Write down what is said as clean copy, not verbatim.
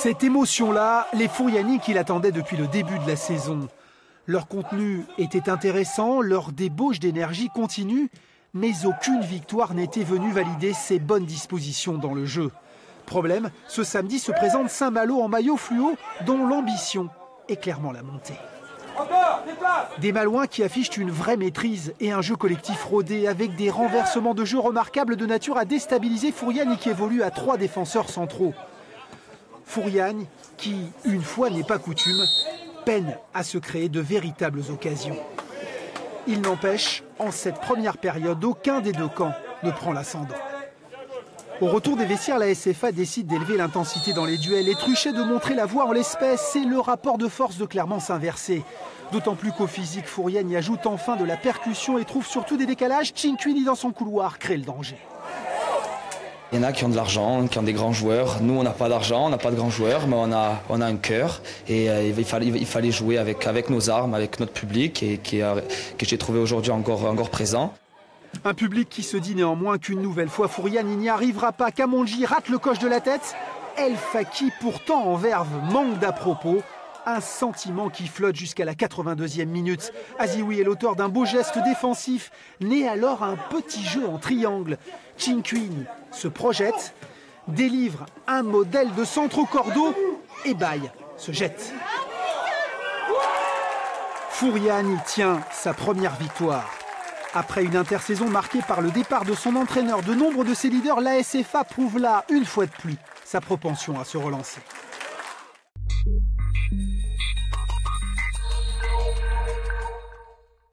Cette émotion-là, les Fouriani qui l'attendaient depuis le début de la saison. Leur contenu était intéressant, leur débauche d'énergie continue, mais aucune victoire n'était venue valider ses bonnes dispositions dans le jeu. Problème, ce samedi se présente Saint-Malo en maillot fluo, dont l'ambition est clairement la montée. Des Malouins qui affichent une vraie maîtrise et un jeu collectif rodé avec des renversements de jeu remarquables de nature à déstabiliser Fouriani qui évolue à 3 défenseurs centraux. Fouriani qui, une fois n'est pas coutume, peine à se créer de véritables occasions. Il n'empêche, en cette première période, aucun des deux camps ne prend l'ascendant. Au retour des vestiaires, la SFA décide d'élever l'intensité dans les duels et Truchet de montrer la voie en l'espèce et le rapport de force de Clermont s'inverser. D'autant plus qu'au physique, Fouriani ajoute enfin de la percussion et trouve surtout des décalages. Cinquini dans son couloir crée le danger. Il y en a qui ont de l'argent, qui ont des grands joueurs. Nous, on n'a pas d'argent, on n'a pas de grands joueurs, mais on a un cœur. Et il fallait jouer avec nos armes, avec notre public, et que j'ai trouvé aujourd'hui encore présent. Un public qui se dit néanmoins qu'une nouvelle fois, Fouriani n'y arrivera pas. Kamonji rate le coche de la tête. El Faki, pourtant en verve, manque d'à propos. Un sentiment qui flotte jusqu'à la 82e minute. Aziwi est l'auteur d'un beau geste défensif. Naît alors un petit jeu en triangle. Cinquini se projette, délivre un modèle de centre au cordeau et Baye se jette. Fouriani tient sa première victoire. Après une intersaison marquée par le départ de son entraîneur, de nombre de ses leaders, la SFA prouve là, une fois de plus, sa propension à se relancer.